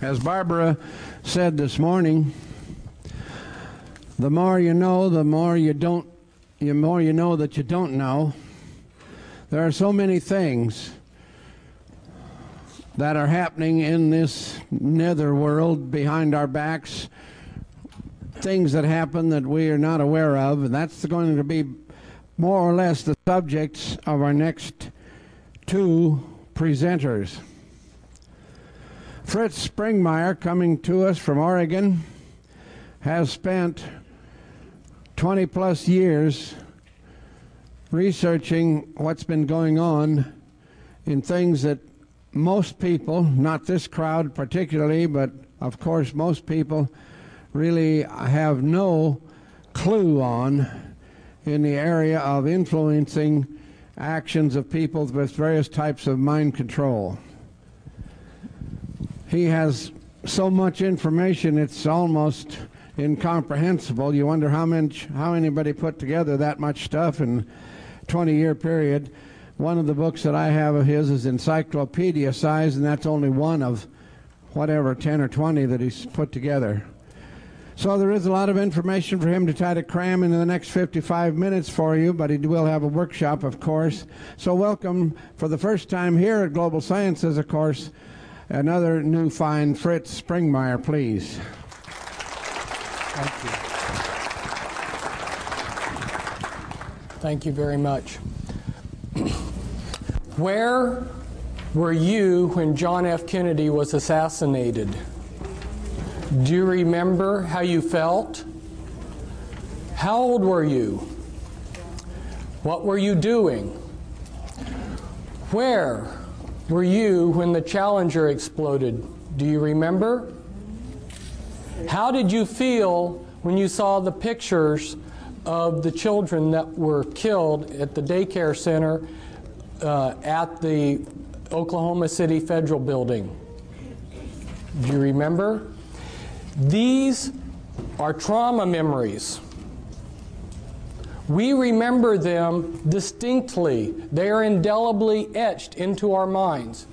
As Barbara said this morning, the more you know, the more you don't, the more you know that you don't know. There are so many things that are happening in this nether world behind our backs, things that happen that we are not aware of, and that's going to be more or less the subjects of our next two presenters. Fritz Springmeier, coming to us from Oregon, has spent 20-plus years researching what's been going on in things that most people, not this crowd particularly, but of course most people really have no clue on in the area of influencing actions of people with various types of mind control. He has so much information it's almost incomprehensible. You wonder how anybody put together that much stuff in a 20-year period. One of the books that I have of his is encyclopedia size, and that's only one of whatever 10 or 20 that he's put together. So there is a lot of information for him to try to cram into the next 55 minutes for you, but he will have a workshop, of course. So welcome for the first time here at Global Sciences, of course, another new find, Fritz Springmeier, please. Thank you. Thank you very much. Where were you when John F. Kennedy was assassinated? Do you remember how you felt? How old were you? What were you doing? Where were you when the Challenger exploded? Do you remember? How did you feel when you saw the pictures of the children that were killed at the daycare center at the Oklahoma City Federal Building? Do you remember? These are trauma memories. We remember them distinctly. They are indelibly etched into our minds.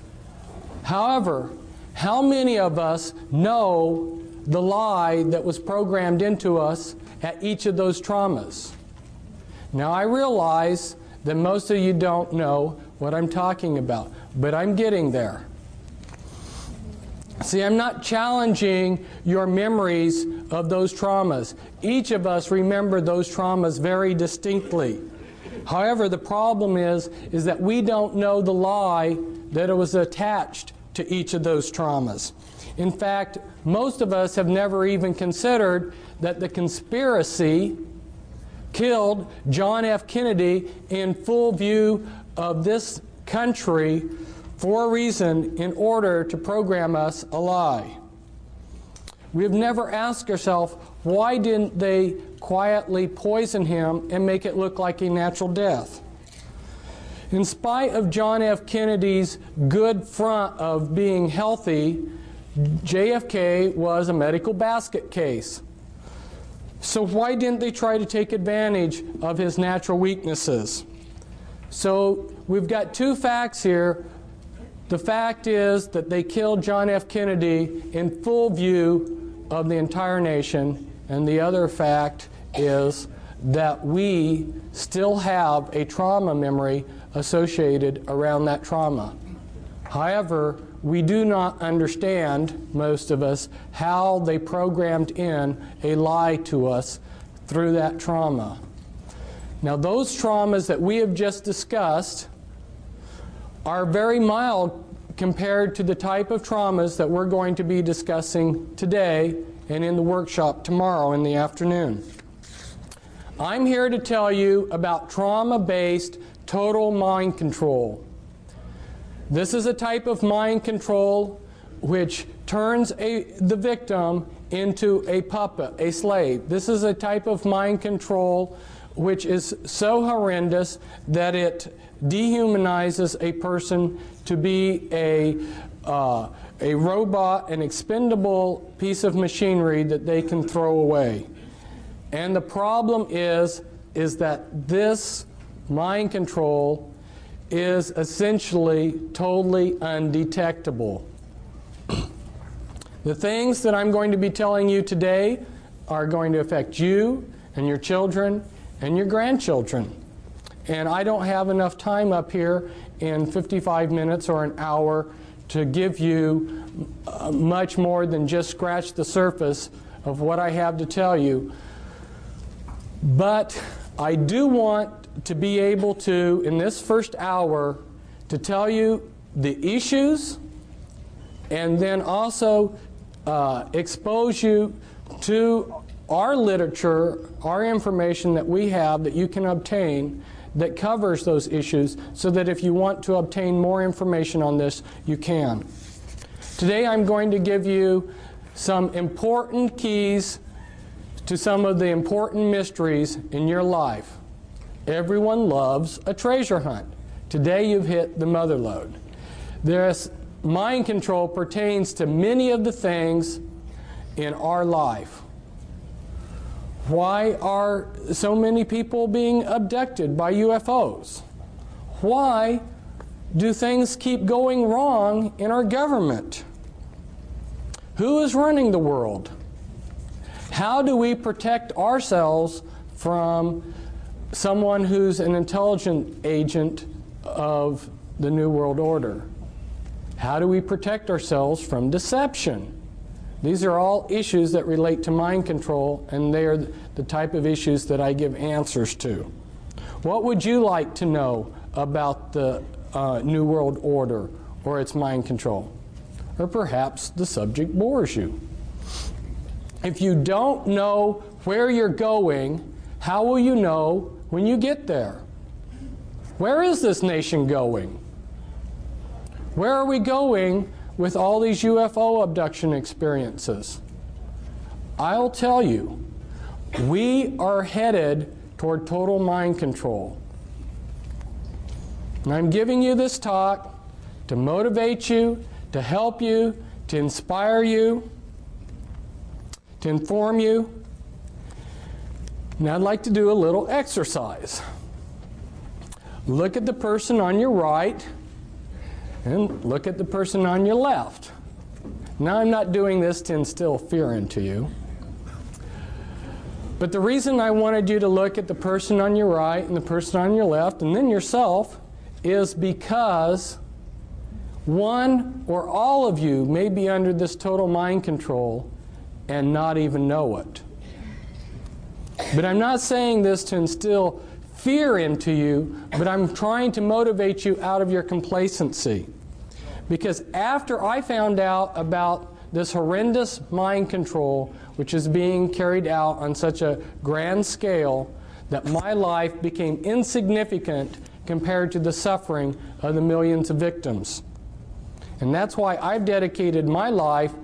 However, how many of us know the lie that was programmed into us at each of those traumas? Now, I realize that most of you don't know what I'm talking about, but I'm getting there. See, I'm not challenging your memories of those traumas. Each of us remember those traumas very distinctly. However, the problem is that we don't know the lie that was attached to each of those traumas. In fact, most of us have never even considered that the conspiracy killed John F. Kennedy in full view of this country for a reason, in order to program us a lie. We have never asked ourselves, why didn't they quietly poison him and make it look like a natural death? In spite of John F. Kennedy's good front of being healthy, JFK was a medical basket case. So why didn't they try to take advantage of his natural weaknesses? So we've got two facts here. The fact is that they killed John F. Kennedy in full view of the entire nation, and the other fact is that we still have a trauma memory associated around that trauma. However, we do not understand, most of us, how they programmed in a lie to us through that trauma. Now, those traumas that we have just discussed are very mild compared to the type of traumas that we're going to be discussing today and in the workshop tomorrow in the afternoon. I'm here to tell you about trauma-based total mind control. This is a type of mind control which turns the victim into a puppet, a slave. This is a type of mind control which is so horrendous that it dehumanizes a person to be a robot, an expendable piece of machinery that they can throw away. And the problem is that this mind control is essentially totally undetectable. The things that I'm going to be telling you today are going to affect you and your children and your grandchildren. And I don't have enough time up here in 55 minutes or an hour to give you much more than just scratch the surface of what I have to tell you. But I do want to be able to, in this first hour, to tell you the issues and then also expose you to our literature, our information that we have that you can obtain that covers those issues, so that if you want to obtain more information on this, you can. Today I'm going to give you some important keys to some of the important mysteries in your life. Everyone loves a treasure hunt. Today you've hit the mother lode. This mind control pertains to many of the things in our life. Why are so many people being abducted by UFOs? Why do things keep going wrong in our government? Who is running the world? How do we protect ourselves from someone who's an intelligent agent of the New World Order? How do we protect ourselves from deception? These are all issues that relate to mind control, and they are the type of issues that I give answers to. What would you like to know about the New World Order or its mind control? Or perhaps the subject bores you. If you don't know where you're going, how will you know when you get there? Where is this nation going? Where are we going with all these UFO abduction experiences? I'll tell you, we are headed toward total mind control. And I'm giving you this talk to motivate you, to help you, to inspire you, to inform you. And I'd like to do a little exercise. Look at the person on your right and look at the person on your left. Now, I'm not doing this to instill fear into you. But the reason I wanted you to look at the person on your right and the person on your left and then yourself is because one or all of you may be under this total mind control and not even know it. But I'm not saying this to instill fear into you, but I'm trying to motivate you out of your complacency. Because after I found out about this horrendous mind control, which is being carried out on such a grand scale, that my life became insignificant compared to the suffering of the millions of victims. And that's why I've dedicated my life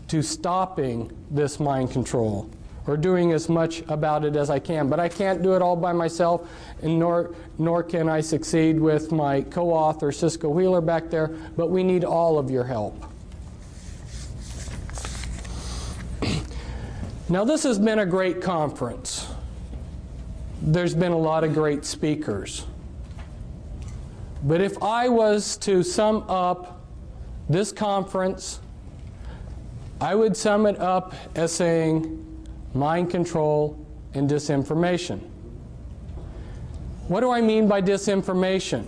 to stopping this mind control, or doing as much about it as I can. But I can't do it all by myself, and nor can I succeed with my co-author, Cisco Wheeler, back there, but we need all of your help. Now, this has been a great conference. There's been a lot of great speakers. But if I was to sum up this conference, I would sum it up as saying mind control and disinformation. What do I mean by disinformation?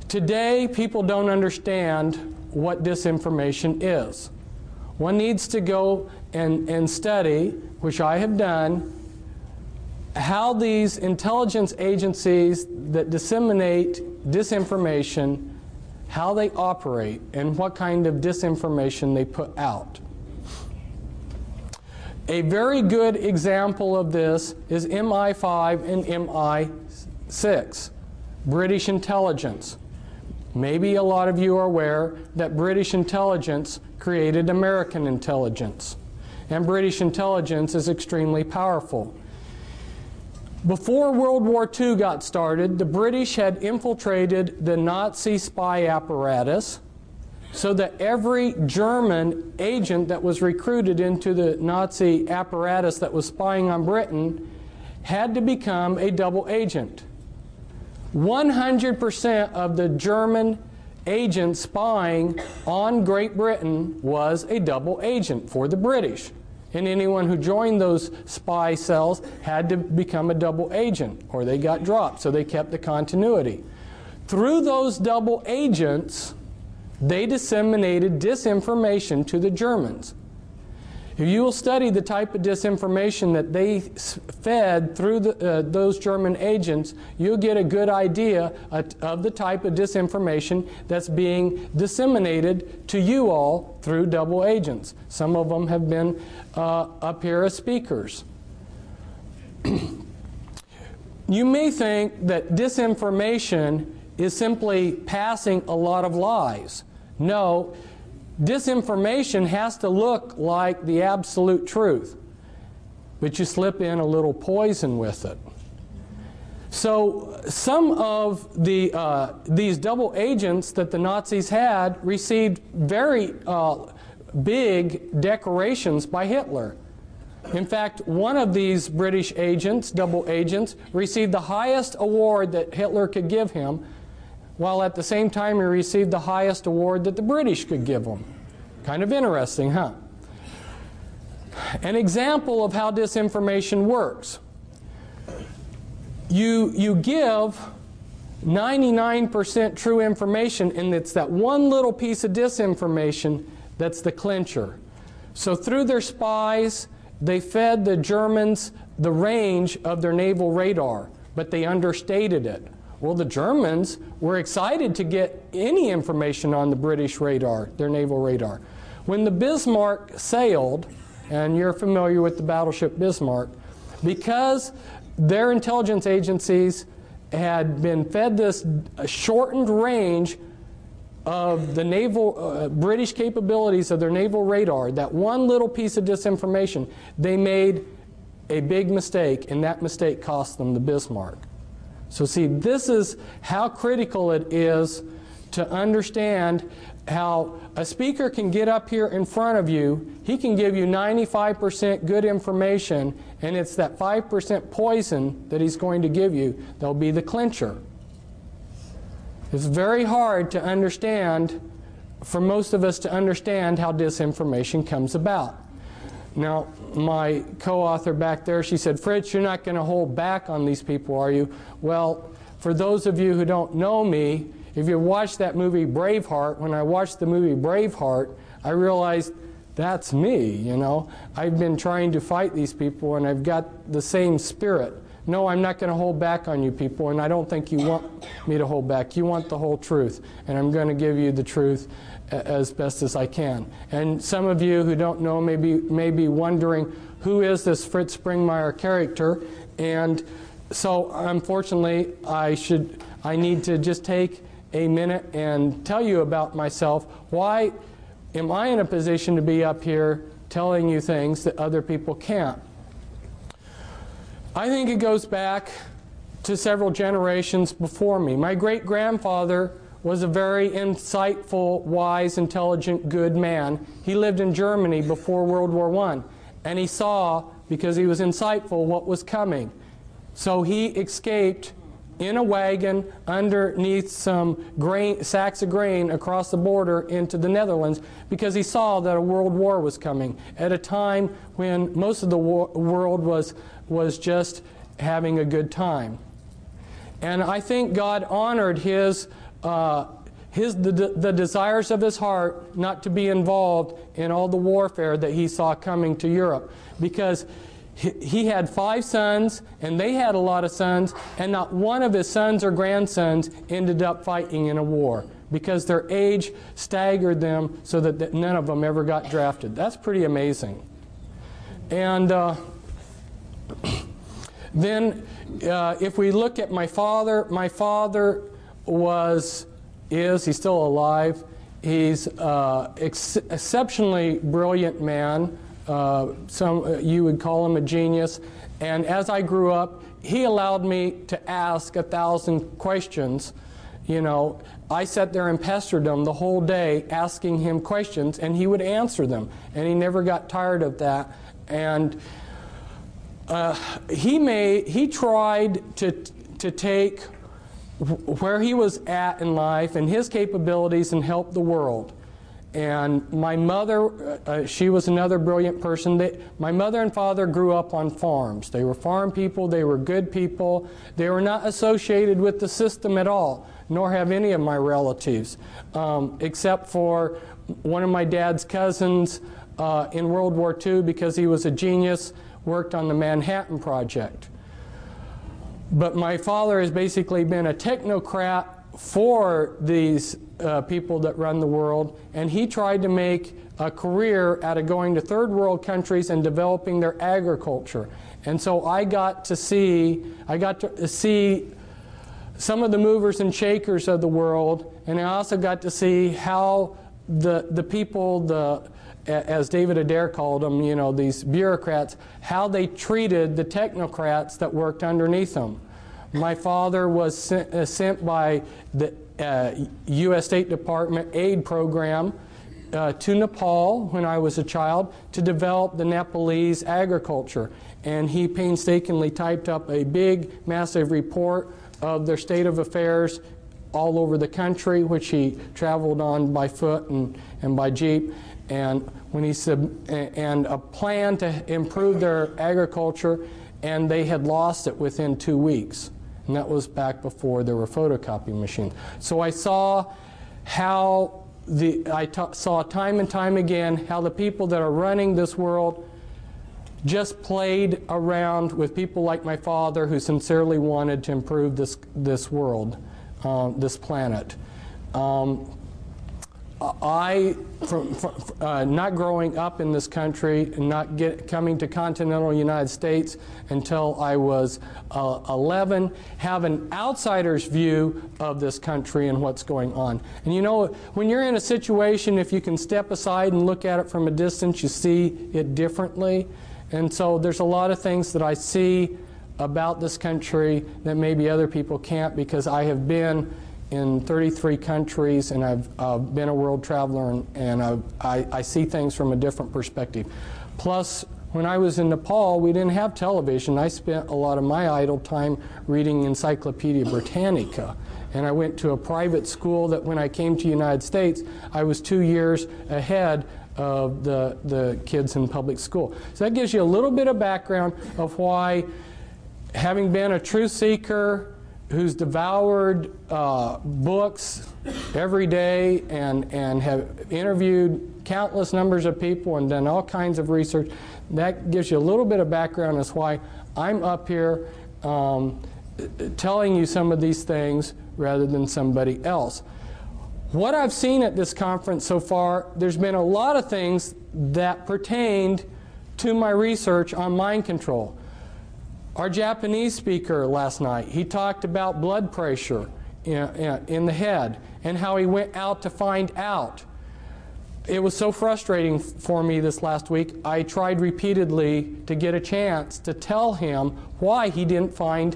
Today, people don't understand what disinformation is. One needs to go and study, which I have done, how these intelligence agencies that disseminate disinformation, how they operate, and what kind of disinformation they put out. A very good example of this is MI5 and MI6, British intelligence. Maybe a lot of you are aware that British intelligence created American intelligence. And British intelligence is extremely powerful. Before World War II got started, the British had infiltrated the Nazi spy apparatus so that every German agent that was recruited into the Nazi apparatus that was spying on Britain had to become a double agent. 100% of the German agent spying on Great Britain was a double agent for the British. And anyone who joined those spy cells had to become a double agent, or they got dropped, so they kept the continuity. Through those double agents, they disseminated disinformation to the Germans. If you will study the type of disinformation that they fed through those German agents, you'll get a good idea of the type of disinformation that's being disseminated to you all through double agents. Some of them have been up here as speakers. You may think that disinformation is simply passing a lot of lies. No. Disinformation has to look like the absolute truth, but you slip in a little poison with it. So some of these double agents that the Nazis had received very big decorations by Hitler. In fact, one of these British agents, double agents, received the highest award that Hitler could give him, while at the same time he received the highest award that the British could give him. Kind of interesting, huh? An example of how disinformation works. You give 99% true information, and it's that one little piece of disinformation that's the clincher. So through their spies, they fed the Germans the range of their naval radar, but they understated it. Well, the Germans were excited to get any information on the British radar, their naval radar. When the Bismarck sailed, and you're familiar with the battleship Bismarck, because their intelligence agencies had been fed this shortened range of the naval British capabilities of their naval radar, that one little piece of disinformation, they made a big mistake, and that mistake cost them the Bismarck. So see, this is how critical it is to understand how a speaker can get up here in front of you, he can give you 95% good information, and it's that 5% poison that he's going to give you that'll be the clincher. It's very hard to understand, for most of us to understand how disinformation comes about. Now, my co-author back there, she said, "Fritz, you're not going to hold back on these people, are you?" Well, for those of you who don't know me, if you watched that movie Braveheart, when I watched the movie Braveheart, I realized that's me, you know. I've been trying to fight these people, and I've got the same spirit. No, I'm not going to hold back on you people, and I don't think you want me to hold back. You want the whole truth, and I'm going to give you the truth as best as I can. And some of you who don't know may be wondering, who is this Fritz Springmeier character? And so, unfortunately, I need to just take a minute and tell you about myself. Why am I in a position to be up here telling you things that other people can't? I think it goes back to several generations before me. My great-grandfather was a very insightful, wise, intelligent, good man. He lived in Germany before World War I, and he saw, because he was insightful, what was coming. So he escaped in a wagon underneath some sacks of grain across the border into the Netherlands, because he saw that a world war was coming at a time when most of the world was just having a good time. And I think God honored the desires of his heart not to be involved in all the warfare that he saw coming to Europe, because he had 5 sons, and they had a lot of sons, and not one of his sons or grandsons ended up fighting in a war, because their age staggered them so that none of them ever got drafted. That's pretty amazing. And then if we look at my father he's still alive. He's exceptionally brilliant man. You would call him a genius. And as I grew up, he allowed me to ask 1,000 questions. You know, I sat there and pestered him the whole day asking him questions, and he would answer them. And he never got tired of that. And he tried to take where he was at in life and his capabilities and help the world. And my mother, she was another brilliant person. My mother and father grew up on farms. They were farm people. They were good people. They were not associated with the system at all, nor have any of my relatives, except for one of my dad's cousins in World War II, because he was a genius, worked on the Manhattan Project. But my father has basically been a technocrat for these people that run the world, and he tried to make a career out of going to third world countries and developing their agriculture. And so I got to see some of the movers and shakers of the world, and I also got to see how the people, as David Adair called them, you know, these bureaucrats, how they treated the technocrats that worked underneath them. My father was sent by the U.S. State Department aid program to Nepal when I was a child to develop the Nepalese agriculture. And he painstakingly typed up a big, massive report of their state of affairs all over the country, which he traveled on by foot and by jeep. And when he and a plan to improve their agriculture, and they had lost it within 2 weeks. And that was back before there were photocopy machines. So I saw how saw time and time again how the people that are running this world just played around with people like my father, who sincerely wanted to improve this world, this planet. Not growing up in this country and not coming to continental United States until I was 11, have an outsider's view of this country and what's going on. And you know, when you're in a situation, if you can step aside and look at it from a distance, you see it differently. And so there's a lot of things that I see about this country that maybe other people can't, because I have been in 33 countries, and I've been a world traveler, and I see things from a different perspective. Plus, when I was in Nepal, we didn't have television. I spent a lot of my idle time reading Encyclopedia Britannica. And I went to a private school that when I came to the United States, I was 2 years ahead of the kids in public school. So that gives you a little bit of background of why, having been a truth seeker who's devoured books every day and have interviewed countless numbers of people and done all kinds of research, that gives you a little bit of background as why I'm up here telling you some of these things rather than somebody else. What I've seen at this conference so far, there's been a lot of things that pertained to my research on mind control. Our Japanese speaker last night, he talked about blood pressure in the head and how he went out to find out. It was so frustrating for me this last week. I tried repeatedly to get a chance to tell him why he didn't find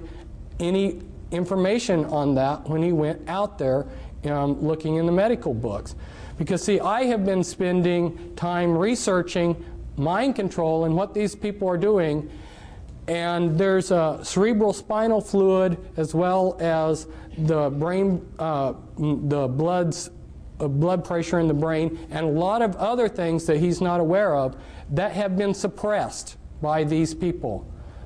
any information on that when he went out there looking in the medical books. Because see, I have been spending time researching mind control and what these people are doing. And there's a cerebral spinal fluid, as well as the brain, the blood pressure in the brain, and a lot of other things that he's not aware of that have been suppressed by these people.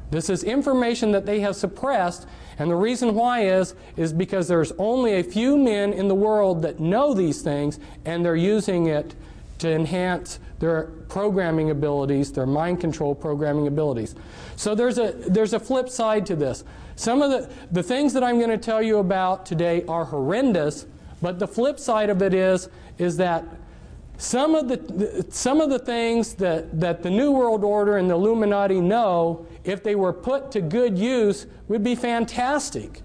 This is information that they have suppressed, and the reason why is because there's only a few men in the world that know these things, and they're using it to enhance their programming abilities, their mind control programming abilities. So there's a flip side to this. Some of the things that I'm going to tell you about today are horrendous, but the flip side of it is that some of the things that the New World Order and the Illuminati know, if they were put to good use, would be fantastic.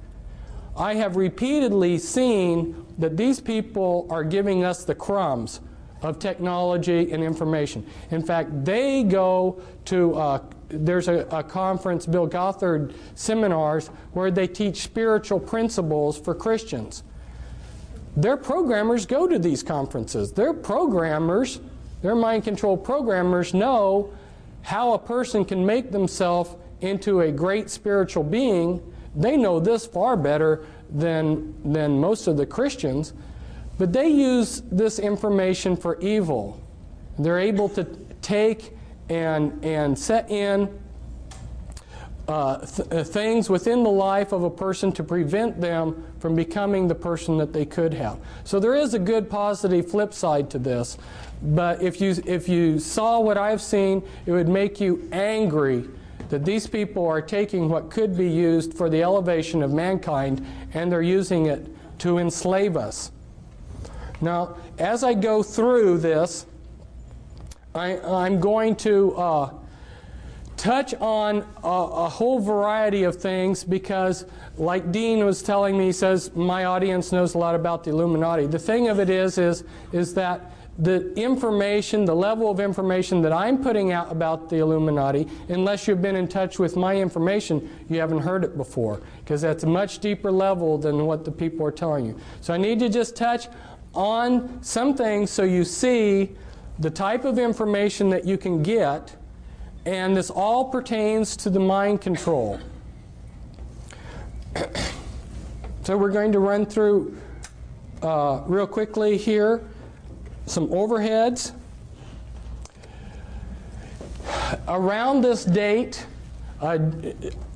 I have repeatedly seen that these people are giving us the crumbs of technology and information. In fact, they go to, there's a conference, Bill Gothard seminars, where they teach spiritual principles for Christians. Their programmers go to these conferences. Their programmers, their mind control programmers, know how a person can make themselves into a great spiritual being they know this far better than most of the Christians, but they use this information for evil. They're able to take and set in things within the life of a person to prevent them from becoming the person that they could have. So there is a good positive flip side to this, but if you saw what I've seen, it would make you angry that these people are taking what could be used for the elevation of mankind and they're using it to enslave us. Now, as I go through this, I'm going to touch on a whole variety of things because, like Dean was telling me, he says, my audience knows a lot about the Illuminati. The thing of it is that the information, the level of information that I'm putting out about the Illuminati, unless you've been in touch with my information, you haven't heard it before, because that's a much deeper level than what the people are telling you. So I need to just touch on some things so you see the type of information that you can get, and this all pertains to the mind control. So we're going to run through real quickly here some overheads. Around this date,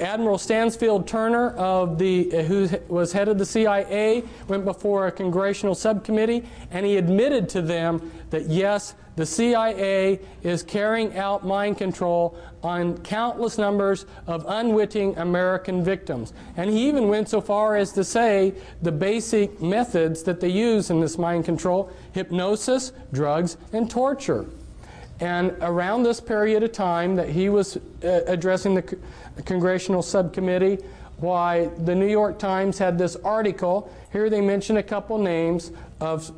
Admiral Stansfield Turner, who was head of the CIA, went before a congressional subcommittee, and he admitted to them that yes, the CIA is carrying out mind control on countless numbers of unwitting American victims. And he even went so far as to say the basic methods that they use in this mind control: hypnosis, drugs, and torture. And around this period of time that he was addressing the congressional subcommittee, why the New York Times had this article. Here they mention a couple names of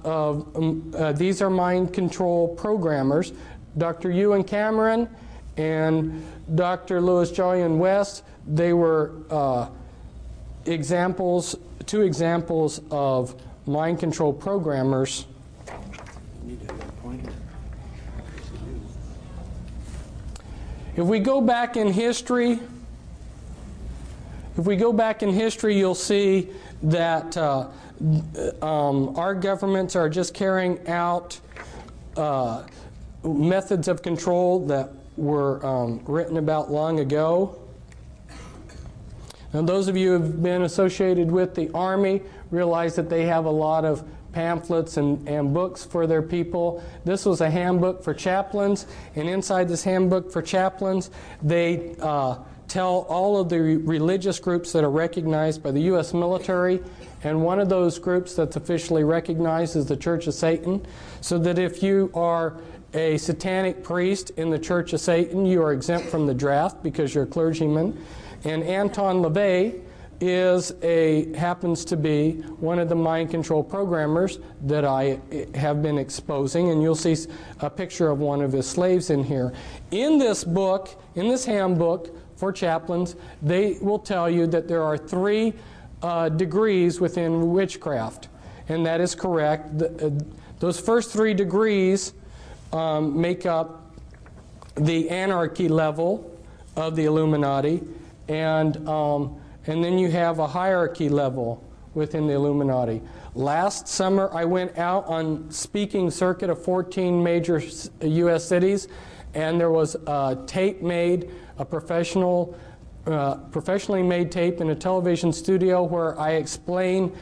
these are mind control programmers. Dr. Ewan Cameron and Dr. Louis Jolyon West. They were two examples of mind control programmers. If we go back in history, you'll see that our governments are just carrying out methods of control that were written about long ago. Now, those of you who have been associated with the Army realize that they have a lot of pamphlets and books for their people. This was a handbook for chaplains, and inside this handbook for chaplains, they tell all of the religious groups that are recognized by the U.S. military, and one of those groups that's officially recognized is the Church of Satan, so that if you are a satanic priest in the Church of Satan, you are exempt from the draft because you're a clergyman. And Anton LaVey happens to be one of the mind control programmers that I have been exposing, and you'll see a picture of one of his slaves in here. In this book, in this handbook for chaplains, they will tell you that there are 3 degrees within witchcraft, and that is correct. Those first 3 degrees make up the anarchy level of the Illuminati, and then you have a hierarchy level within the Illuminati. Last summer, I went out on speaking circuit of 14 major U.S. cities, and there was a tape made, a professionally made tape in a television studio where I explain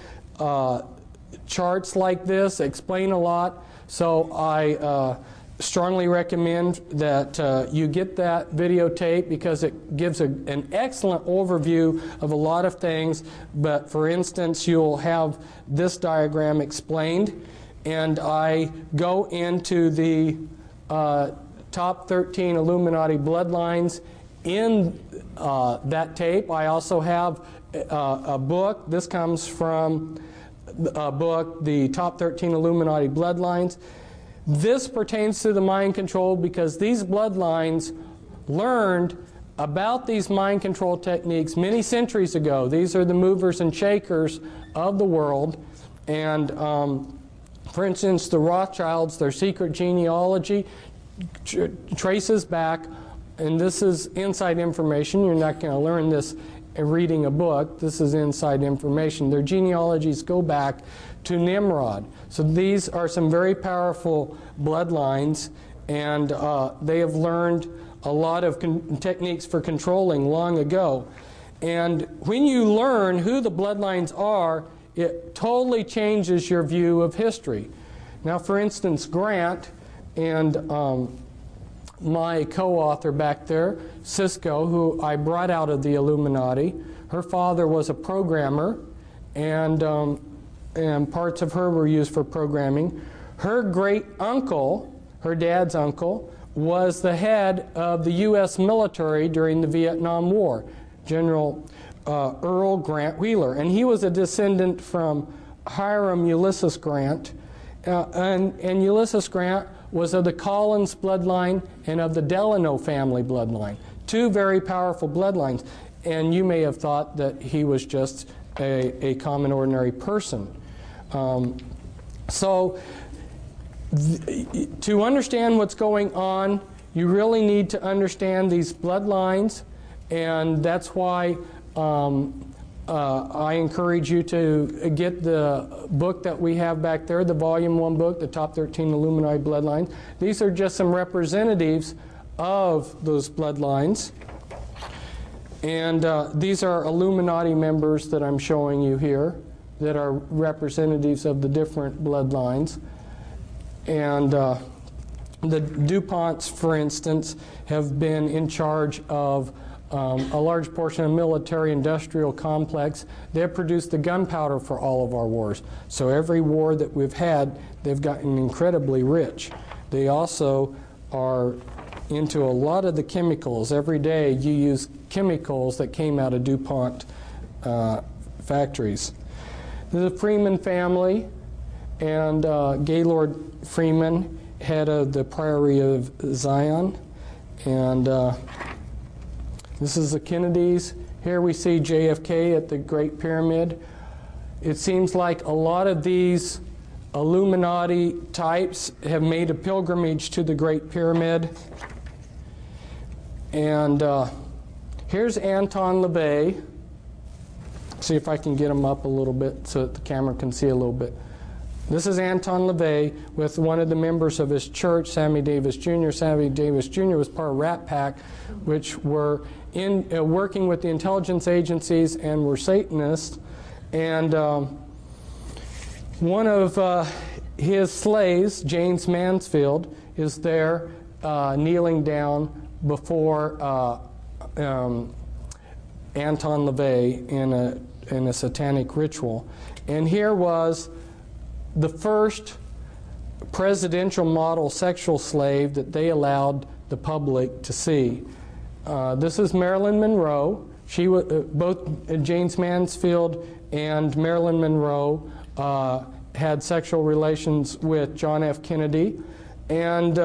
charts like this, explain a lot. So I strongly recommend that you get that videotape because it gives an excellent overview of a lot of things. But for instance, you'll have this diagram explained, and I go into the top 13 Illuminati bloodlines in that tape. I also have a book. This comes from a book, The Top 13 Illuminati Bloodlines. This pertains to the mind control because these bloodlines learned about these mind control techniques many centuries ago. These are the movers and shakers of the world. And for instance, the Rothschilds, their secret genealogy traces back, and this is inside information. You're not going to learn this reading a book. This is inside information. Their genealogies go back to Nimrod. So these are some very powerful bloodlines, and they have learned a lot of techniques for controlling long ago. And when you learn who the bloodlines are, it totally changes your view of history. Now, for instance, Grant and my co-author back there, Cisco, who I brought out of the Illuminati, her father was a programmer, and parts of her were used for programming. Her great uncle, her dad's uncle, was the head of the U.S. military during the Vietnam War, General Earl Grant Wheeler, and he was a descendant from Hiram Ulysses Grant, and Ulysses Grant was of the Collins bloodline and of the Delano family bloodline. Two very powerful bloodlines, and you may have thought that he was just a common ordinary person. So to understand what's going on, you really need to understand these bloodlines, and that's why I encourage you to get the book that we have back there, the Volume 1 book, the Top 13 Illuminati Bloodlines. These are just some representatives of those bloodlines. And these are Illuminati members that I'm showing you here that are representatives of the different bloodlines. And the DuPonts, for instance, have been in charge of a large portion of the military-industrial complex. They have produced the gunpowder for all of our wars. So every war that we've had, they've gotten incredibly rich. They also are into a lot of the chemicals. Every day you use chemicals that came out of DuPont factories. The Freeman family and Gaylord Freeman, head of the Priory of Zion, and this is the Kennedys. Here we see JFK at the Great Pyramid. It seems like a lot of these Illuminati types have made a pilgrimage to the Great Pyramid. And here's Anton LaVey. See if I can get him up a little bit so that the camera can see a little bit. This is Anton LaVey with one of the members of his church, Sammy Davis Jr. Sammy Davis Jr. was part of Rat Pack, which were working with the intelligence agencies and were Satanists. And one of his slaves, James Mansfield, is there kneeling down before Anton LaVey in a satanic ritual. And here was the first presidential model sexual slave that they allowed the public to see. This is Marilyn Monroe. She was, both James Mansfield and Marilyn Monroe had sexual relations with John F. Kennedy. And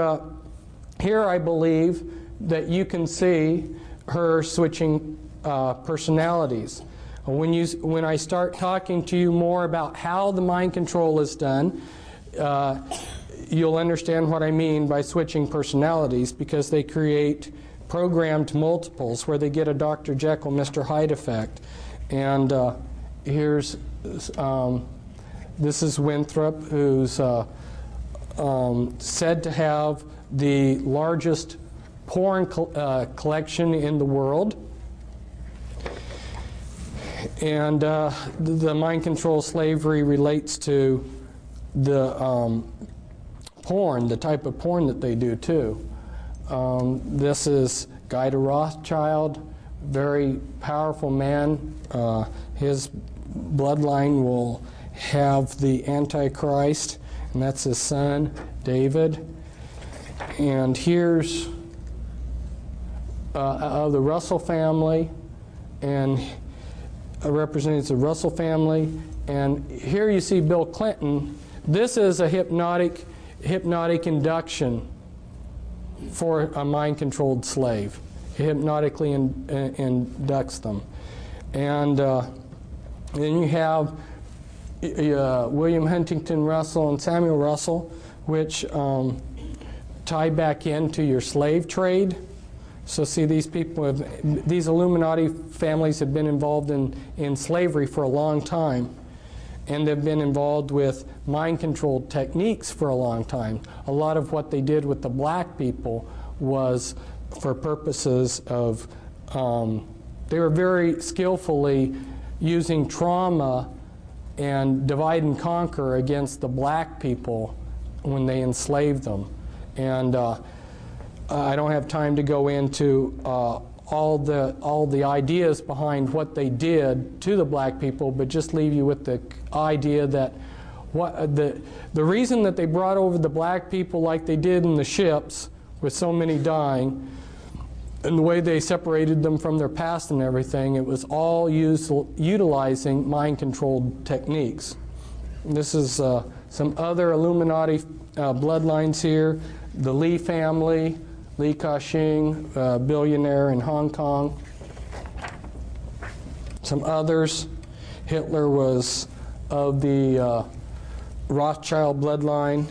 here I believe that you can see her switching personalities. When I start talking to you more about how the mind control is done, you'll understand what I mean by switching personalities, because they create programmed multiples where they get a Dr. Jekyll, Mr. Hyde effect. And here's, this is Winthrop, who's said to have the largest porn collection in the world. And the mind control slavery relates to the porn, the type of porn that they do too. This is Guy de Rothschild, very powerful man. His bloodline will have the Antichrist, and that's his son, David. And here's the Russell family, and represents the Russell family. And here you see Bill Clinton. This is a hypnotic induction for a mind-controlled slave. He hypnotically inducts them. And then you have William Huntington Russell and Samuel Russell, which tie back into your slave trade. So see, these people, these Illuminati families have been involved in slavery for a long time. And they've been involved with mind control techniques for a long time. A lot of what they did with the black people was for purposes of, they were very skillfully using trauma and divide and conquer against the black people when they enslaved them. And I don't have time to go into all the ideas behind what they did to the black people, but just leave you with the idea that the reason that they brought over the black people like they did in the ships, with so many dying, and the way they separated them from their past and everything, it was all utilizing mind-controlled techniques. And this is some other Illuminati bloodlines here. The Lee family, Li Ka-shing, billionaire in Hong Kong. Some others. Hitler was of the Rothschild bloodline.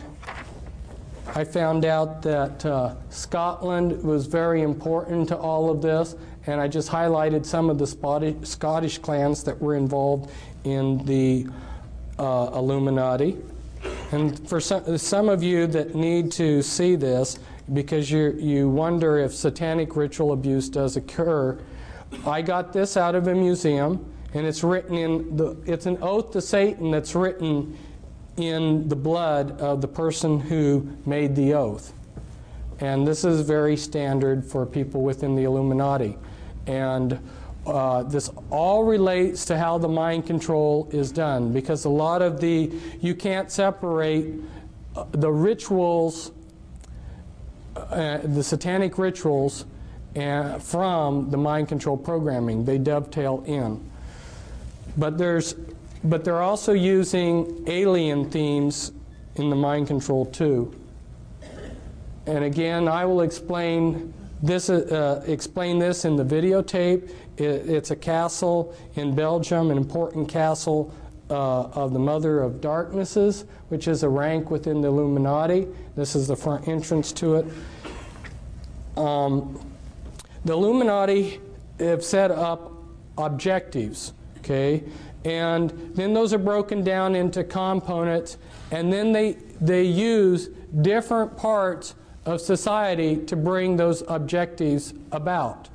I found out that Scotland was very important to all of this, and I just highlighted some of the Scottish clans that were involved in the Illuminati. And for some of you that need to see this, because you wonder if satanic ritual abuse does occur, I got this out of a museum, and it's written it's an oath to Satan that's written in the blood of the person who made the oath. And this is very standard for people within the Illuminati. And this all relates to how the mind control is done, because a lot of you can't separate the rituals, the satanic rituals, from the mind control programming. They dovetail in. But they're also using alien themes in the mind control too. And again, I will explain this in the videotape. It's a castle in Belgium, an important castle of the Mother of Darknesses, which is a rank within the Illuminati. This is the front entrance to it. The Illuminati have set up objectives, okay? And then those are broken down into components, and then they use different parts of society to bring those objectives about.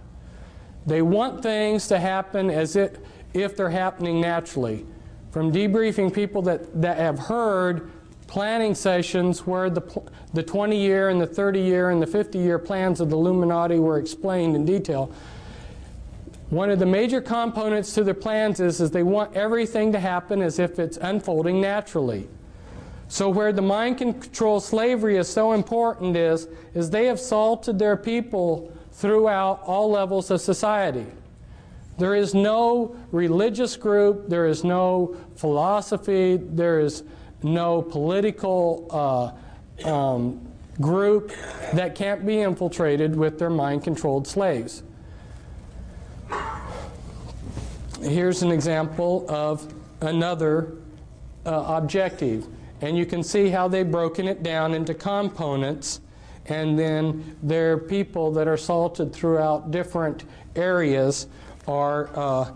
They want things to happen as if they're happening naturally. From debriefing people that have heard planning sessions where the 20-year and the 30-year and the 50-year plans of the Illuminati were explained in detail, one of the major components to their plans is they want everything to happen as if it's unfolding naturally. So where the mind control slavery is so important is they have salted their people throughout all levels of society. There is no religious group, there is no philosophy, there is no political group that can't be infiltrated with their mind-controlled slaves. Here's an example of another objective. And you can see how they've broken it down into components, and then their people that are salted throughout different areas are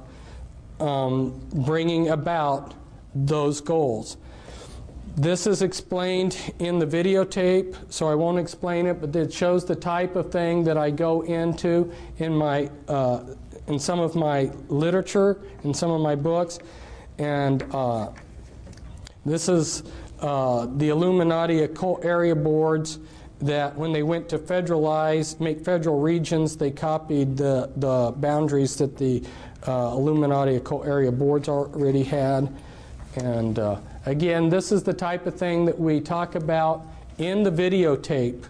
bringing about those goals. This is explained in the videotape, so I won't explain it, but it shows the type of thing that I go into in some of my literature, in some of my books. And this is the Illuminati occult area boards that when they went to make federal regions, they copied the boundaries that the Illuminati occult area boards already had. And again, this is the type of thing that we talk about in the videotape.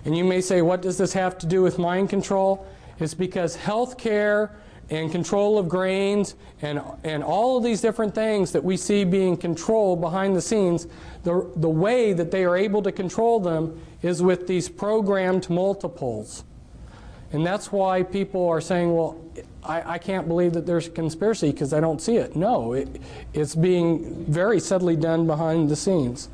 And you may say, what does this have to do with mind control? It's because healthcare and control of grains and all of these different things that we see being controlled behind the scenes, the way that they are able to control them is with these programmed multiples. And that's why people are saying, well, I can't believe that there's a conspiracy because I don't see it. No, it's being very subtly done behind the scenes.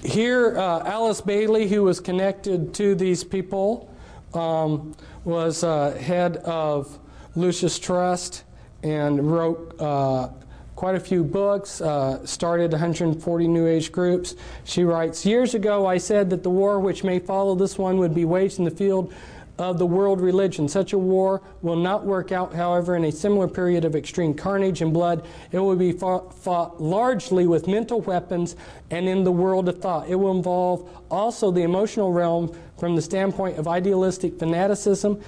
Here, Alice Bailey, who was connected to these people, was head of Lucis Trust and wrote quite a few books, started 140 New Age groups. She writes, "Years ago I said that the war which may follow this one would be waged in the field of the world religion. Such a war will not work out, however, in a similar period of extreme carnage and blood. It will be fought largely with mental weapons and in the world of thought. It will involve also the emotional realm from the standpoint of idealistic fanaticism.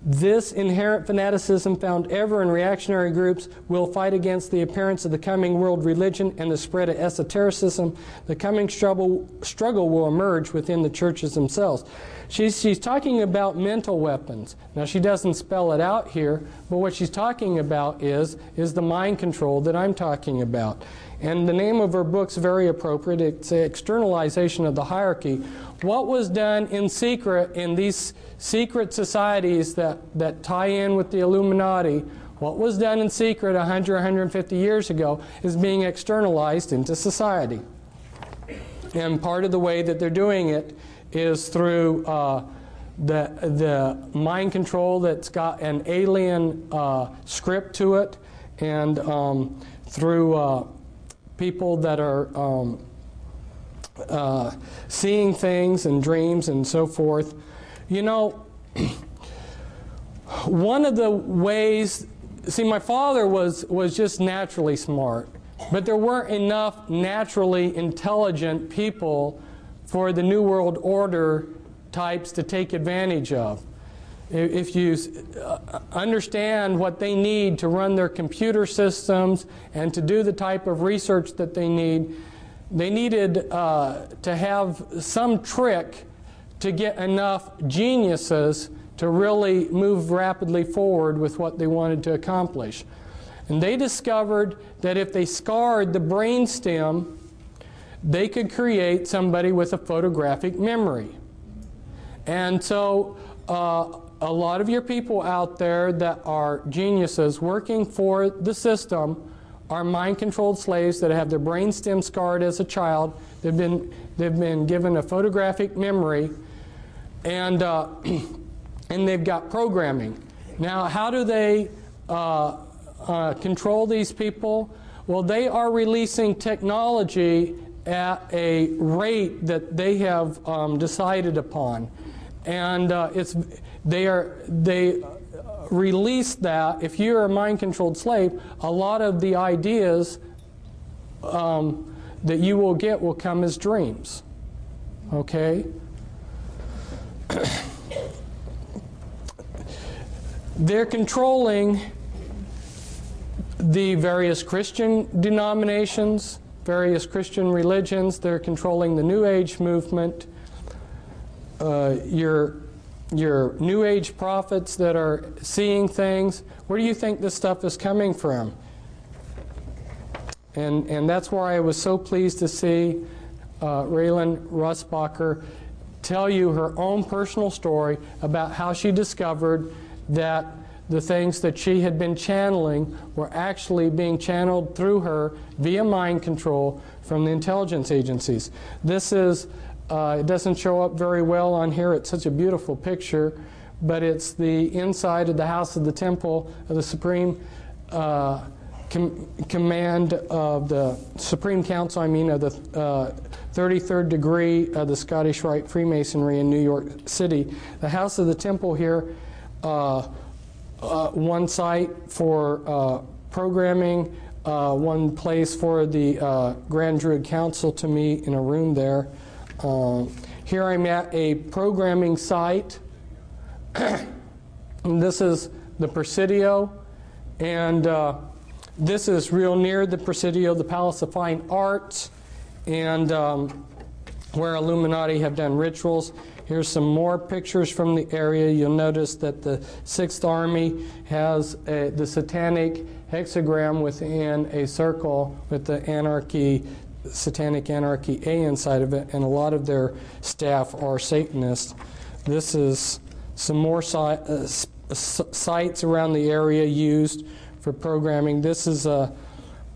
This inherent fanaticism found ever in reactionary groups will fight against the appearance of the coming world religion and the spread of esotericism. The coming struggle will emerge within the churches themselves." She's talking about mental weapons. Now, she doesn't spell it out here, but what she's talking about is the mind control that I'm talking about. And the name of her book's very appropriate. It's an externalization of the hierarchy. What was done in secret in these secret societies that tie in with the Illuminati, what was done in secret 100, 150 years ago is being externalized into society. And part of the way that they're doing it is through the mind control that's got an alien script to it, and through people that are seeing things and dreams and so forth. You know, one of the ways, see, my father was just naturally smart, but there weren't enough naturally intelligent people for the New World Order types to take advantage of. If you understand what they need to run their computer systems and to do the type of research that they needed to have some trick to get enough geniuses to really move rapidly forward with what they wanted to accomplish. And they discovered that if they scarred the brainstem, they could create somebody with a photographic memory. And so a lot of your people out there that are geniuses working for the system are mind-controlled slaves that have their brainstem scarred as a child. They've been given a photographic memory, and they've got programming. Now, how do they control these people? Well, they are releasing technology at a rate that they have decided upon, and they release that. If you're a mind-controlled slave, a lot of the ideas that you will get will come as dreams. Okay? They're controlling the various Christian denominations, various Christian religions. They're controlling the New Age movement. Your New Age prophets that are seeing things. Where do you think this stuff is coming from? And that's why I was so pleased to see Raylan Russbacher tell you her own personal story about how she discovered that the things that she had been channeling were actually being channeled through her via mind control from the intelligence agencies. This is, it doesn't show up very well on here. It's such a beautiful picture, but it's the inside of the House of the Temple of the Supreme Command of the Supreme Council, of the 33rd degree of the Scottish Rite Freemasonry in New York City. The House of the Temple here, one site for programming, one place for the Grand Druid Council to meet in a room there. Here I'm at a programming site. And this is the Presidio, and this is real near the Presidio, the Palace of Fine Arts, and where Illuminati have done rituals. Here's some more pictures from the area. You'll notice that the 6th Army has the satanic hexagram within a circle with the anarchy, satanic anarchy A inside of it, and a lot of their staff are Satanists. This is some more sites around the area used for programming. This is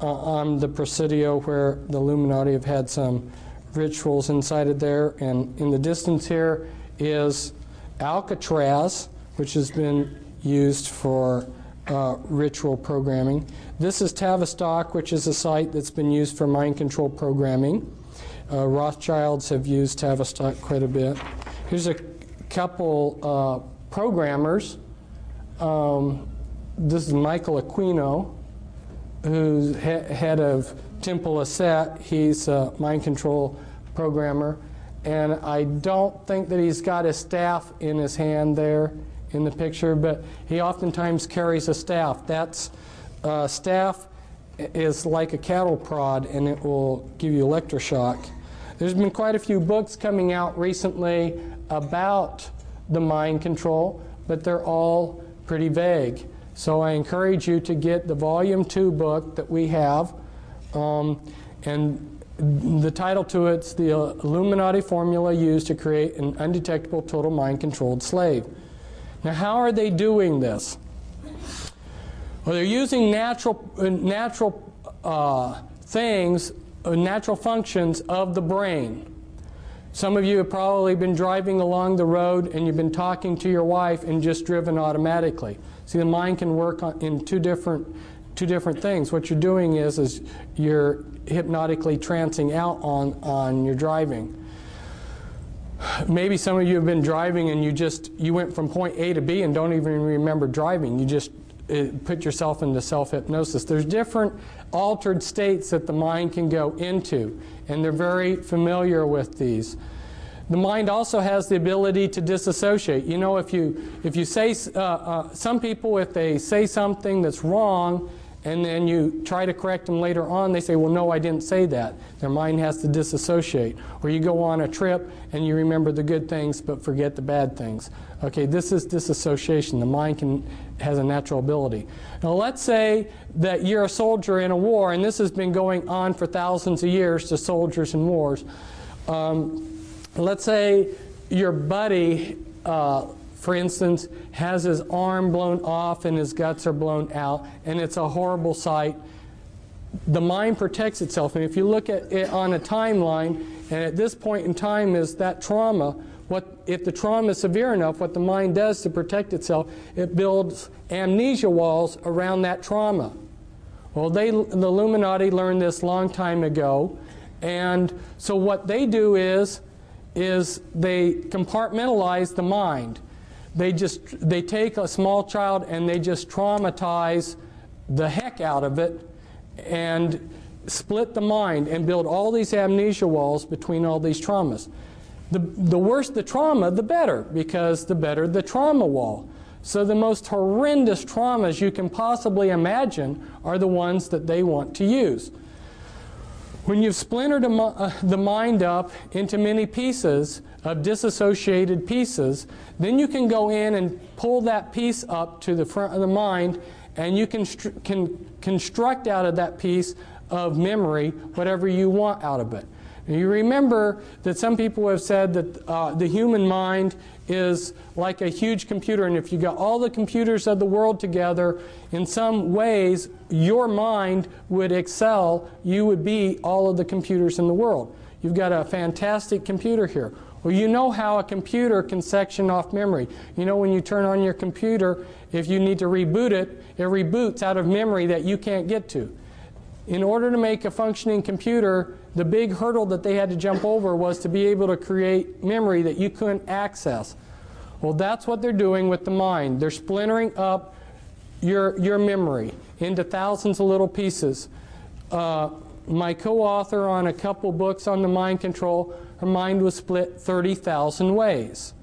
on the Presidio where the Illuminati have had some rituals inside of there. And in the distance here is Alcatraz, which has been used for ritual programming. This is Tavistock, which is a site that's been used for mind control programming. Rothschilds have used Tavistock quite a bit. Here's a couple programmers. This is Michael Aquino, who's head of Temple Asset. He's a mind control programmer. And I don't think that he's got his staff in his hand there in the picture, but he oftentimes carries a staff. That's staff is like a cattle prod, and it will give you electroshock. There's been quite a few books coming out recently about the mind control, but they're all pretty vague. So I encourage you to get the Volume 2 book that we have, and the title to it's The Illuminati Formula Used to Create an Undetectable Total Mind-Controlled Slave. Now, how are they doing this? Well, they're using natural things, natural functions of the brain. Some of you have probably been driving along the road and you've been talking to your wife and just driven automatically. See, the mind can work in two different things. What you're doing is you're hypnotically trancing out on your driving. Maybe some of you have been driving and you went from point A to B and don't even remember driving. You just put yourself into self-hypnosis. There's different altered states that the mind can go into, and they're very familiar with these. The mind also has the ability to disassociate. You know, if you say, some people, if they say something that's wrong, and then you try to correct them later on, they say, well, no, I didn't say that. Their mind has to disassociate. Or you go on a trip and you remember the good things but forget the bad things. Okay, this is disassociation. The mind has a natural ability. Now, let's say that you're a soldier in a war, and this has been going on for thousands of years to soldiers in wars. Let's say your buddy, for instance, has his arm blown off and his guts are blown out, and it's a horrible sight. The mind protects itself, and if you look at it on a timeline, and at this point in time is that trauma, if the trauma is severe enough, what the mind does to protect itself, it builds amnesia walls around that trauma. Well, the Illuminati learned this a long time ago, and so what they do is they compartmentalize the mind. They take a small child and they just traumatize the heck out of it and split the mind and build all these amnesia walls between all these traumas. The worse the trauma, the better, because the better the trauma wall. So the most horrendous traumas you can possibly imagine are the ones that they want to use. When you've splintered the mind up into many pieces of disassociated pieces, then you can go in and pull that piece up to the front of the mind, and you can construct out of that piece of memory whatever you want out of it. Now, you remember that some people have said that the human mind is like a huge computer, and if you got all the computers of the world together, in some ways your mind would excel. You would be all of the computers in the world. You've got a fantastic computer here. Well, you know how a computer can section off memory. You know, when you turn on your computer, if you need to reboot it, it reboots out of memory that you can't get to. In order to make a functioning computer, the big hurdle that they had to jump over was to be able to create memory that you couldn't access. Well, that's what they're doing with the mind. They're splintering up your memory into thousands of little pieces. My co-author on a couple books on the mind control, her mind was split 30,000 ways.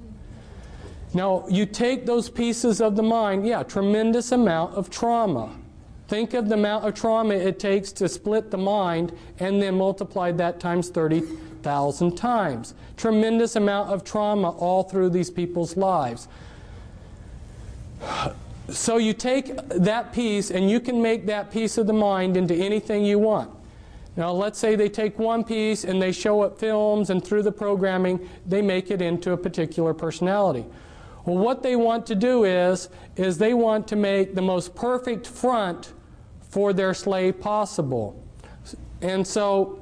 Now, you take those pieces of the mind, yeah, tremendous amount of trauma. Think of the amount of trauma it takes to split the mind and then multiply that times 30,000 times. Tremendous amount of trauma all through these people's lives. So you take that piece and you can make that piece of the mind into anything you want. Now, let's say they take one piece and they show it films, and through the programming they make it into a particular personality. Well, what they want to do is they want to make the most perfect front for their slave possible. And so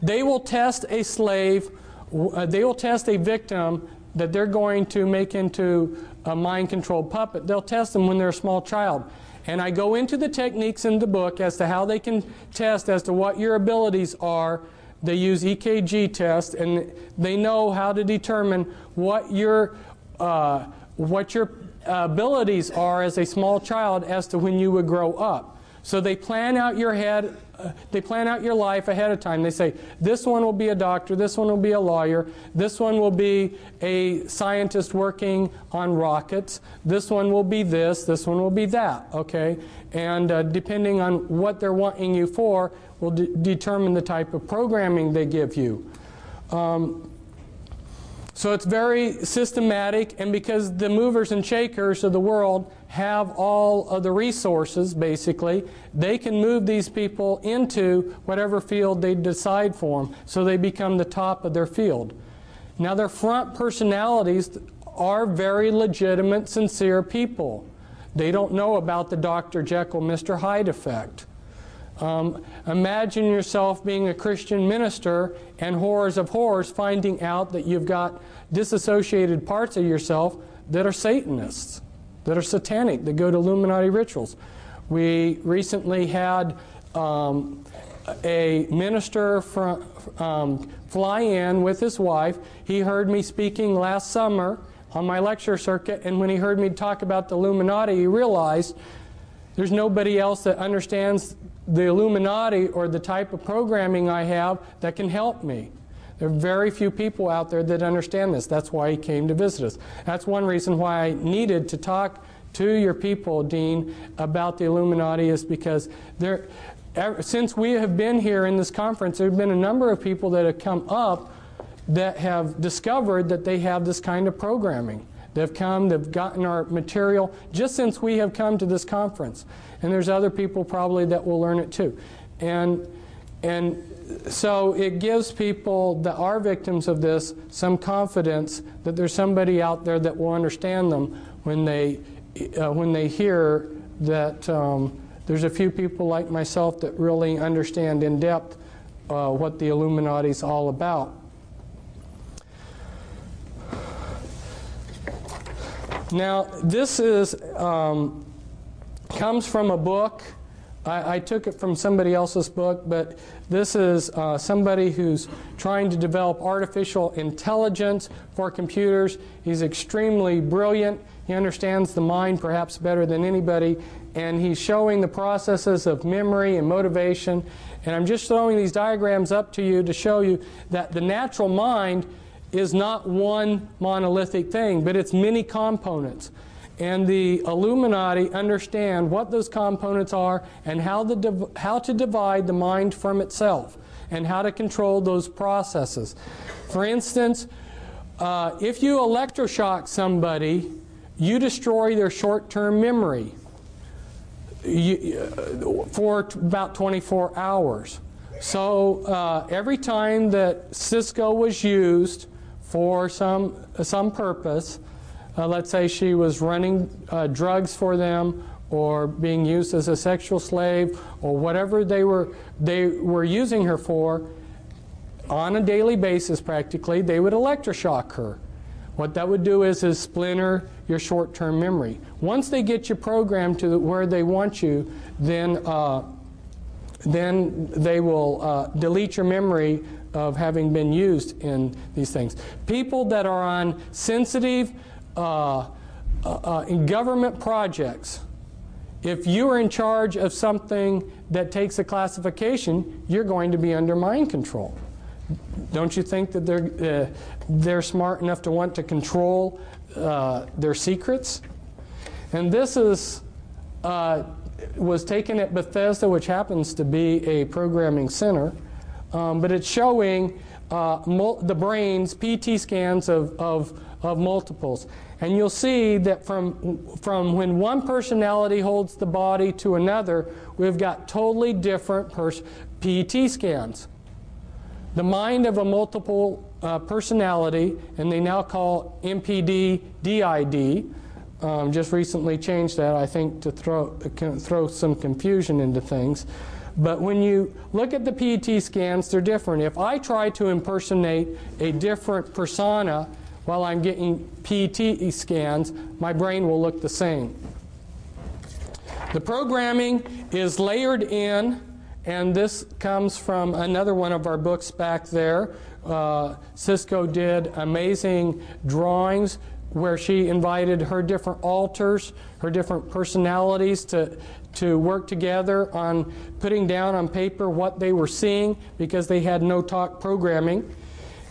They will test a slave, they will test a victim that they're going to make into a mind-controlled puppet. They'll test them when they're a small child. And I go into the techniques in the book as to how they can test as to what your abilities are. They use EKG tests, and they know how to determine what your abilities are as a small child as to when you would grow up. So they plan out your life ahead of time. They say, this one will be a doctor, this one will be a lawyer, this one will be a scientist working on rockets, this one will be this one will be that, okay? And depending on what they're wanting you for will determine the type of programming they give you. So it's very systematic, and because the movers and shakers of the world have all of the resources, basically, they can move these people into whatever field they decide for them, so they become the top of their field. Now, their front personalities are very legitimate, sincere people. They don't know about the Dr. Jekyll, Mr. Hyde effect. Imagine yourself being a Christian minister and horrors of horrors finding out that you've got disassociated parts of yourself that are Satanists, that are satanic, that go to Illuminati rituals. We recently had a minister fly in with his wife. He heard me speaking last summer on my lecture circuit, and when he heard me talk about the Illuminati, he realized there's nobody else that understands the Illuminati or the type of programming I have that can help me. There are very few people out there that understand this. That's why he came to visit us. That's one reason why I needed to talk to your people, Dean, about the Illuminati, is because since we have been here in this conference, there have been a number of people that have come up that have discovered that they have this kind of programming. They've come, they've gotten our material just since we have come to this conference. And there's other people probably that will learn it too. And so it gives people that are victims of this some confidence that there's somebody out there that will understand them when they hear that there's a few people like myself that really understand in depth what the Illuminati is all about. Now, this is comes from a book. I took it from somebody else's book, but this is somebody who's trying to develop artificial intelligence for computers. He's extremely brilliant. He understands the mind perhaps better than anybody, and he's showing the processes of memory and motivation. And I'm just throwing these diagrams up to you to show you that the natural mind is not one monolithic thing, but it's many components. And the Illuminati understand what those components are and how to divide the mind from itself and how to control those processes. For instance, if you electroshock somebody, you destroy their short-term memory for about 24 hours. So every time that Cisco was used for some purpose, let's say she was running drugs for them or being used as a sexual slave or whatever they were using her for, on a daily basis practically, they would electroshock her. What that would do is splinter your short-term memory. Once they get you programmed to where they want you, then they will delete your memory of having been used in these things. People that are on sensitive in government projects, if you are in charge of something that takes a classification, you're going to be under mind control. Don't you think that they're smart enough to want to control their secrets? And this was taken at Bethesda, which happens to be a programming center, but it's showing the brain's PT scans of multiples. And you'll see that from when one personality holds the body to another, we've got totally different PET scans. The mind of a multiple personality, and they now call MPD DID, just recently changed that, I think, to throw some confusion into things. But when you look at the PET scans, they're different. If I try to impersonate a different persona while I'm getting PET scans, my brain will look the same. The programming is layered in, and this comes from another one of our books back there. Cisco did amazing drawings where she invited her different alters, her different personalities to work together on putting down on paper what they were seeing, because they had no talk programming.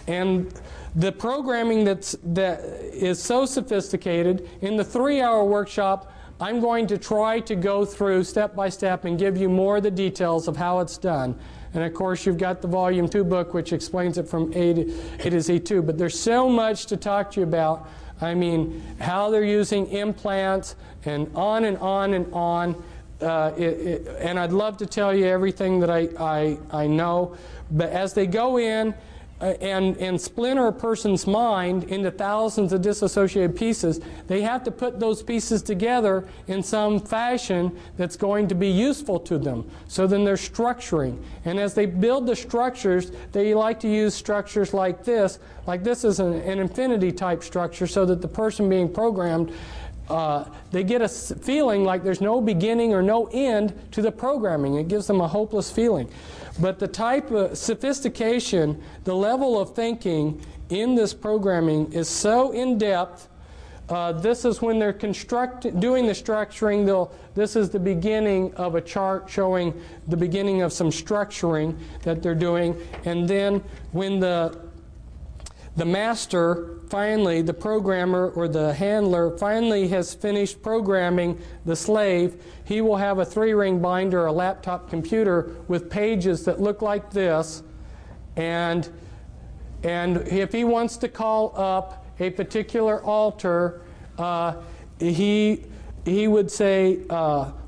And the programming that is so sophisticated, in the 3-hour workshop, I'm going to try to go through step by step and give you more of the details of how it's done. And of course, you've got the Volume 2 book, which explains it from A to Z too. But there's so much to talk to you about. I mean, how they're using implants, and on and on and on. And I'd love to tell you everything that I know. But as they go in and splinter a person's mind into thousands of disassociated pieces, they have to put those pieces together in some fashion that's going to be useful to them. So then they're structuring. And as they build the structures, they like to use structures like this. Like this is an infinity type structure, so that the person being programmed, they get a feeling like there's no beginning or no end to the programming. It gives them a hopeless feeling. But the type of sophistication, the level of thinking in this programming is so in-depth. This is when they're doing the structuring. This is the beginning of a chart showing the beginning of some structuring that they're doing. And then when the master finally, the programmer or the handler finally has finished programming the slave, he will have a 3-ring binder, a laptop computer with pages that look like this. And if he wants to call up a particular altar, he would say,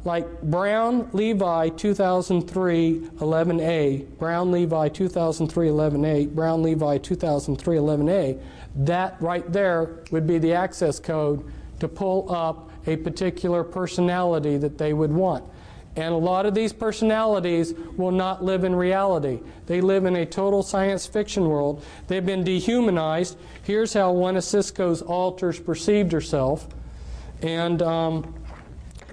like Brown Levi 2003 11A, Brown Levi 2003 11A, Brown Levi 2003 11A. That right there would be the access code to pull up a particular personality that they would want. And a lot of these personalities will not live in reality. They live in a total science fiction world. They've been dehumanized. Here's how one of Cisco's alters perceived herself. And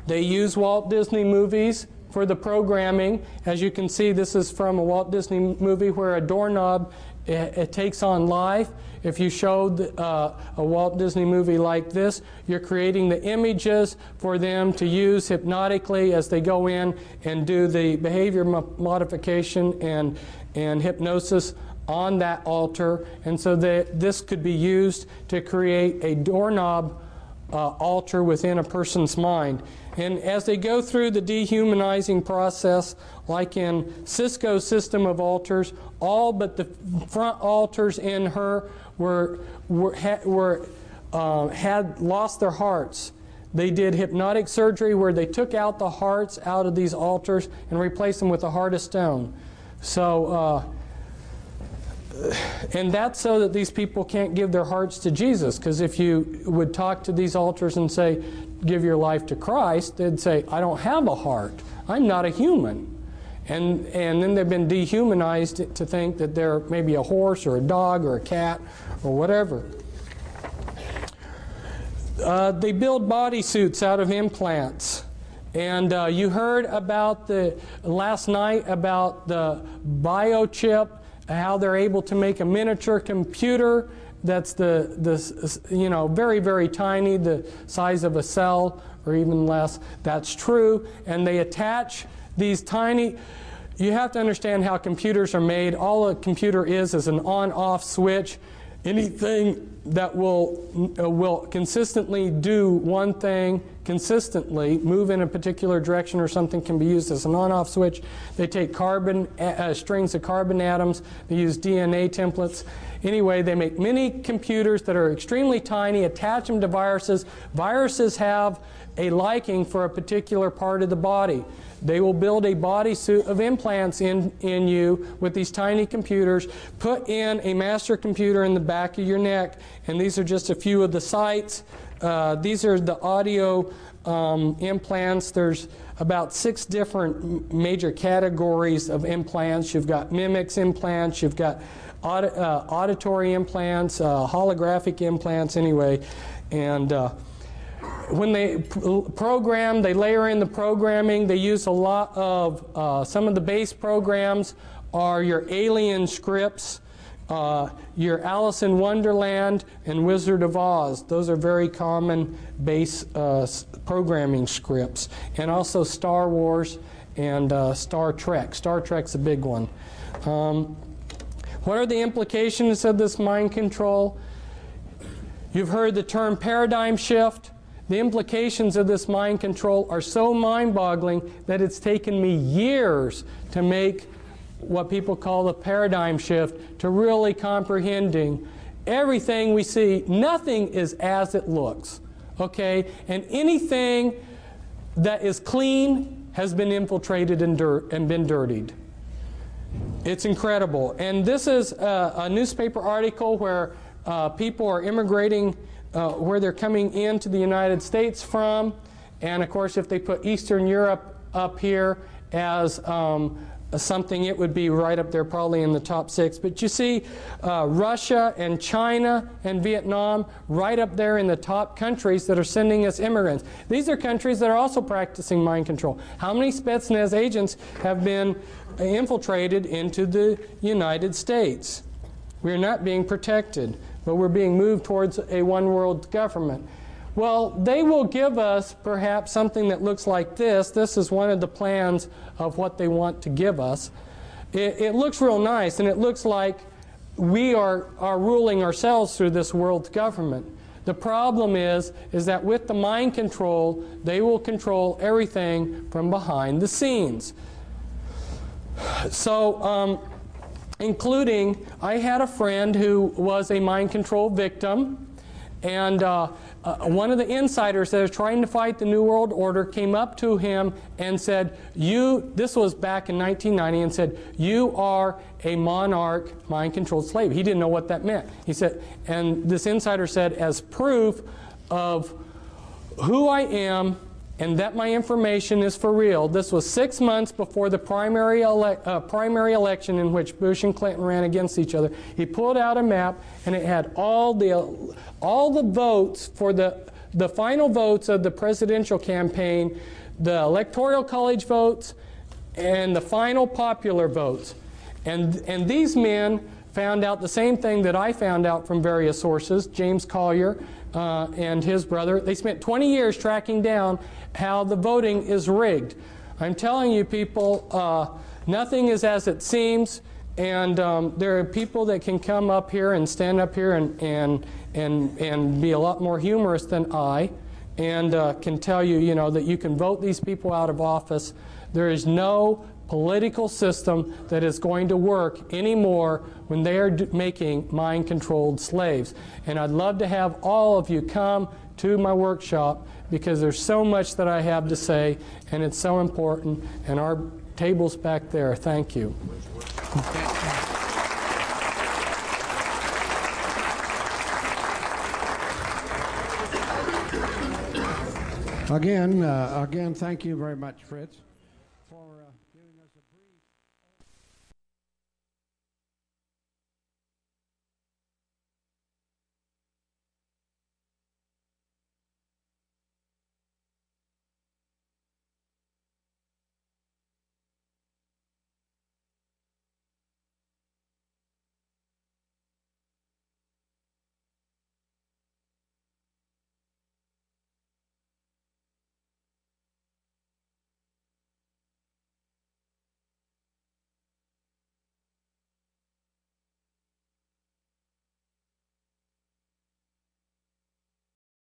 they use Walt Disney movies for the programming. As you can see, this is from a Walt Disney movie where a doorknob it takes on life. If you showed a Walt Disney movie like this, you're creating the images for them to use hypnotically as they go in and do the behavior modification and hypnosis on that altar. And so this could be used to create a doorknob altar within a person's mind. And as they go through the dehumanizing process, like in Cisco's system of altars, all but the front altars in her had lost their hearts. They did hypnotic surgery where they took out the hearts out of these altars and replaced them with a heart of stone. So, and that's so that these people can't give their hearts to Jesus. Because if you would talk to these altars and say, give your life to Christ, they'd say, I don't have a heart. I'm not a human. And then they've been dehumanized to think that they're maybe a horse or a dog or a cat or whatever. They build bodysuits out of implants. And you heard about last night about the biochip, how they're able to make a miniature computer that's very, very tiny, the size of a cell or even less. That's true. And they attach these tiny, you have to understand how computers are made. All a computer is an on-off switch. Anything that will consistently do one thing consistently, move in a particular direction or something, can be used as an on-off switch. They take strings of carbon atoms. They use DNA templates. Anyway, they make mini computers that are extremely tiny, attach them to viruses. Viruses have a liking for a particular part of the body. They will build a bodysuit of implants in you with these tiny computers, put in a master computer in the back of your neck, and these are just a few of the sites. These are the audio implants. There's about 6 different major categories of implants. You've got mimics implants, you've got auditory implants, holographic implants anyway, and when they program, they layer in the programming. They use a lot of, some of the base programs are your Alien scripts, your Alice in Wonderland and Wizard of Oz. Those are very common base programming scripts. And also Star Wars and Star Trek. Star Trek's a big one. What are the implications of this mind control? You've heard the term paradigm shift. The implications of this mind control are so mind-boggling that it's taken me years to make what people call the paradigm shift, to really comprehending everything we see. Nothing is as it looks, okay? And anything that is clean has been infiltrated and been dirtied. It's incredible. And this is a newspaper article where people are immigrating, where they're coming into the United States from. And of course, if they put Eastern Europe up here as something, it would be right up there probably in the top 6. But you see Russia and China and Vietnam right up there in the top countries that are sending us immigrants. These are countries that are also practicing mind control. How many Spetsnaz agents have been infiltrated into the United States? We're not being protected, but we're being moved towards a one-world government. Well, they will give us perhaps something that looks like this. This is one of the plans of what they want to give us. It looks real nice, and it looks like we are ruling ourselves through this world government. The problem is that with the mind control, they will control everything from behind the scenes. So, including, I had a friend who was a mind control victim, and one of the insiders that is trying to fight the New World Order came up to him and said, this was back in 1990, and said, "You are a monarch mind-controlled slave." He didn't know what that meant. He said, and this insider said, as proof of who I am and that my information is for real. This was 6 months before the primary election in which Bush and Clinton ran against each other. He pulled out a map, and it had all the votes for the final votes of the presidential campaign, the Electoral College votes, and the final popular votes. And these men found out the same thing that I found out from various sources. James Collier and his brother, they spent 20 years tracking down how the voting is rigged. I'm telling you, people, nothing is as it seems, and there are people that can come up here and stand up here and be a lot more humorous than I, and can tell you, that you can vote these people out of office. There is no political system that is going to work anymore when they are making mind-controlled slaves. And I'd love to have all of you come to my workshop, because there's so much that I have to say, and it's so important, and our table's back there. Thank you. Again, thank you very much, Fritz.